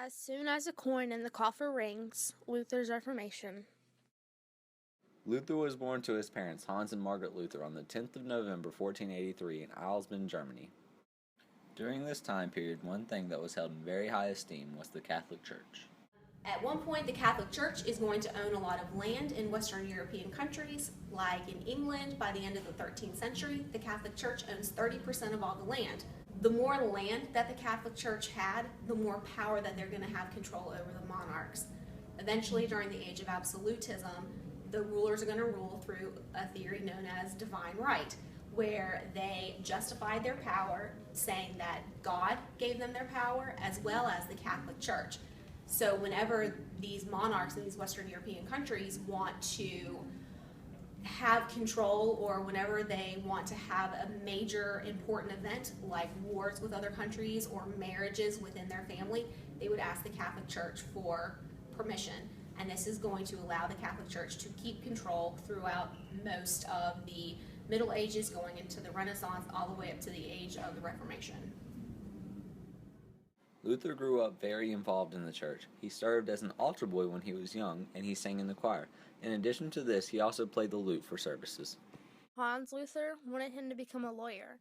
As soon as a coin in the coffer rings, Luther's Reformation. Luther was born to his parents, Hans and Margaret Luther, on the 10th of November 1483 in Eilsben, Germany. During this time period, one thing that was held in very high esteem was the Catholic Church. At one point, the Catholic Church is going to own a lot of land in Western European countries, like in England. By the end of the 13th century, the Catholic Church owns 30% of all the land. The more land that the Catholic Church had, the more power that they're going to have control over the monarchs. Eventually, during the age of absolutism, the rulers are going to rule through a theory known as divine right, where they justified their power, saying that God gave them their power as well as the Catholic Church. So whenever these monarchs in these Western European countries want to have control, or whenever they want to have a major important event like wars with other countries or marriages within their family, they would ask the Catholic Church for permission. And this is going to allow the Catholic Church to keep control throughout most of the Middle Ages, going into the Renaissance, all the way up to the age of the Reformation. Luther grew up very involved in the church. He served as an altar boy when he was young, and he sang in the choir. In addition to this, he also played the lute for services. Hans Luther wanted him to become a lawyer.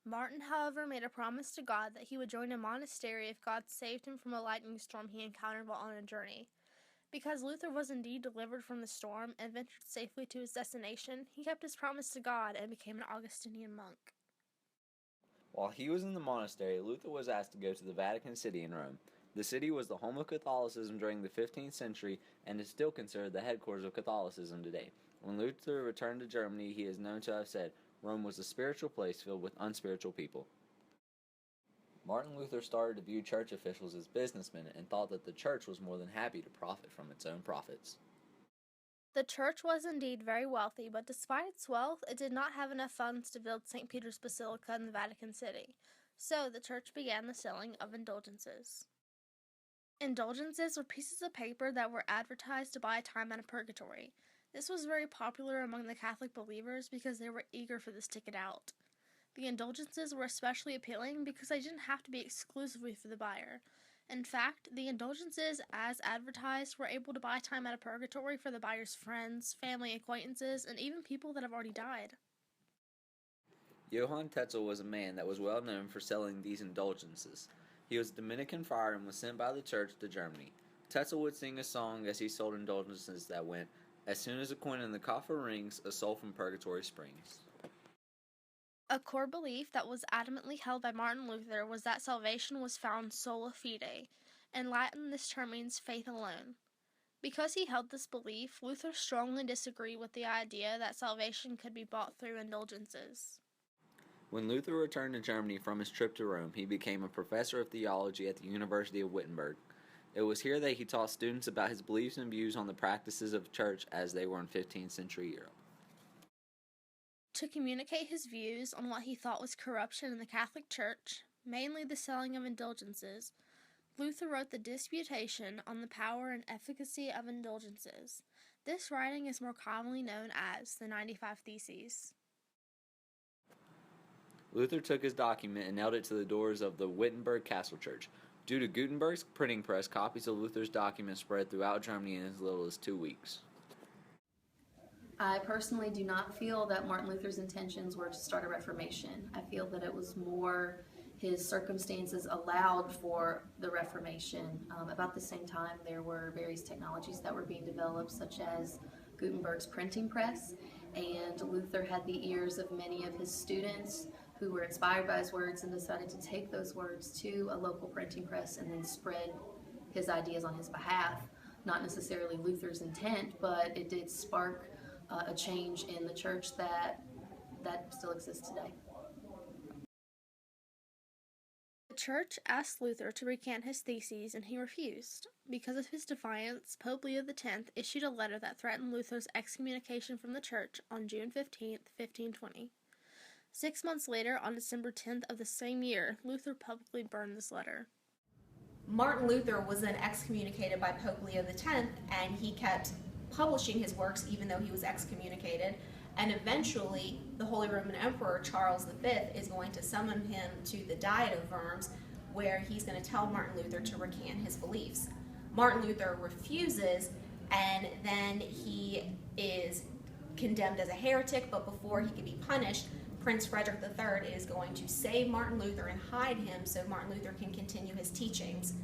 Martin, however, made a promise to God that he would join a monastery if God saved him from a lightning storm he encountered while on a journey. Because Luther was indeed delivered from the storm and ventured safely to his destination, he kept his promise to God and became an Augustinian monk. While he was in the monastery, Luther was asked to go to the Vatican City in Rome. The city was the home of Catholicism during the 15th century and is still considered the headquarters of Catholicism today. When Luther returned to Germany, he is known to have said, "Rome was a spiritual place filled with unspiritual people." Martin Luther started to view church officials as businessmen and thought that the church was more than happy to profit from its own profits. The church was indeed very wealthy, but despite its wealth, it did not have enough funds to build St. Peter's Basilica in the Vatican City. So the church began the selling of indulgences. Indulgences were pieces of paper that were advertised to buy time out of purgatory. This was very popular among the Catholic believers because they were eager for this ticket out. The indulgences were especially appealing because they didn't have to be exclusively for the buyer. In fact, the indulgences, as advertised, were able to buy time out of purgatory for the buyer's friends, family acquaintances, and even people that have already died. Johann Tetzel was a man that was well known for selling these indulgences. He was a Dominican friar and was sent by the church to Germany. Tetzel would sing a song as he sold indulgences that went, "As soon as a coin in the coffer rings, a soul from purgatory springs." A core belief that was adamantly held by Martin Luther was that salvation was found sola fide. In Latin, this term means faith alone. Because he held this belief, Luther strongly disagreed with the idea that salvation could be bought through indulgences. When Luther returned to Germany from his trip to Rome, he became a professor of theology at the University of Wittenberg. It was here that he taught students about his beliefs and views on the practices of the church as they were in 15th century Europe. To communicate his views on what he thought was corruption in the Catholic Church, mainly the selling of indulgences, Luther wrote the Disputation on the Power and Efficacy of Indulgences. This writing is more commonly known as the 95 Theses. Luther took his document and nailed it to the doors of the Wittenberg Castle Church. Due to Gutenberg's printing press, copies of Luther's document spread throughout Germany in as little as 2 weeks. I personally do not feel that Martin Luther's intentions were to start a Reformation. I feel that it was more his circumstances allowed for the Reformation. About the same time, there were various technologies that were being developed, such as Gutenberg's printing press, and Luther had the ears of many of his students who were inspired by his words and decided to take those words to a local printing press and then spread his ideas on his behalf. Not necessarily Luther's intent, but it did spark a change in the church that still exists today. The church asked Luther to recant his theses, and he refused. Because of his defiance, Pope Leo X issued a letter that threatened Luther's excommunication from the church on June 15, 1520. 6 months later, on December 10th of the same year, Luther publicly burned this letter. Martin Luther was then excommunicated by Pope Leo X, and he kept publishing his works even though he was excommunicated, and eventually the Holy Roman Emperor Charles V is going to summon him to the Diet of Worms, where he's going to tell Martin Luther to recant his beliefs. Martin Luther refuses, and then he is condemned as a heretic, but before he can be punished, Prince Frederick III is going to save Martin Luther and hide him so Martin Luther can continue his teachings.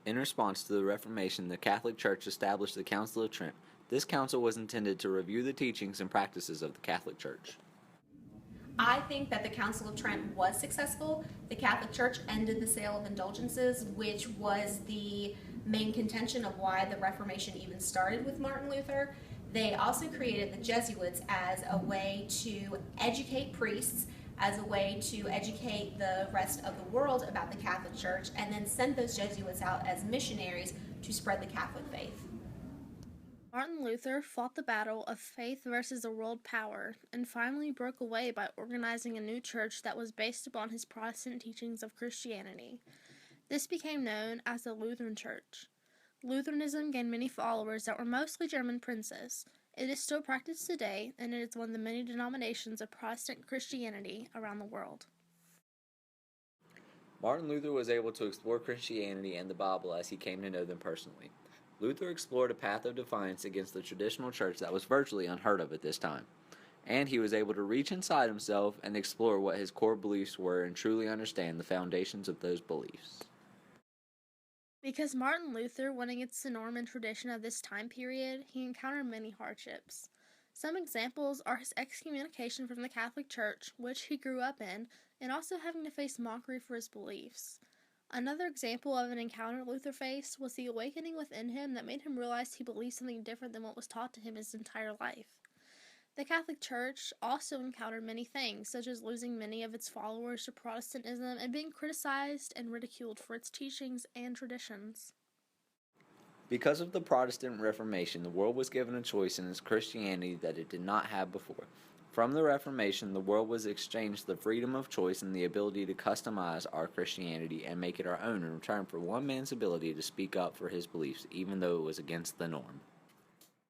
In response to the Reformation, the Catholic Church established the Council of Trent. This council was intended to review the teachings and practices of the Catholic Church. I think that the Council of Trent was successful. The Catholic Church ended the sale of indulgences, which was the main contention of why the Reformation even started with Martin Luther. They also created the Jesuits as a way to educate priests, as a way to educate the rest of the world about the Catholic Church, and then sent those Jesuits out as missionaries to spread the Catholic faith. Martin Luther fought the battle of faith versus the world power and finally broke away by organizing a new church that was based upon his Protestant teachings of Christianity. This became known as the Lutheran Church. Lutheranism gained many followers that were mostly German princes. It is still practiced today, and it is one of the many denominations of Protestant Christianity around the world. Martin Luther was able to explore Christianity and the Bible as he came to know them personally. Luther explored a path of defiance against the traditional church that was virtually unheard of at this time. And he was able to reach inside himself and explore what his core beliefs were and truly understand the foundations of those beliefs. Because Martin Luther went against the norm and tradition of this time period, he encountered many hardships. Some examples are his excommunication from the Catholic Church, which he grew up in, and also having to face mockery for his beliefs. Another example of an encounter Luther faced was the awakening within him that made him realize he believed something different than what was taught to him his entire life. The Catholic Church also encountered many things, such as losing many of its followers to Protestantism and being criticized and ridiculed for its teachings and traditions. Because of the Protestant Reformation, the world was given a choice in its Christianity that it did not have before. From the Reformation, the world was exchanged the freedom of choice and the ability to customize our Christianity and make it our own in return for one man's ability to speak up for his beliefs, even though it was against the norm.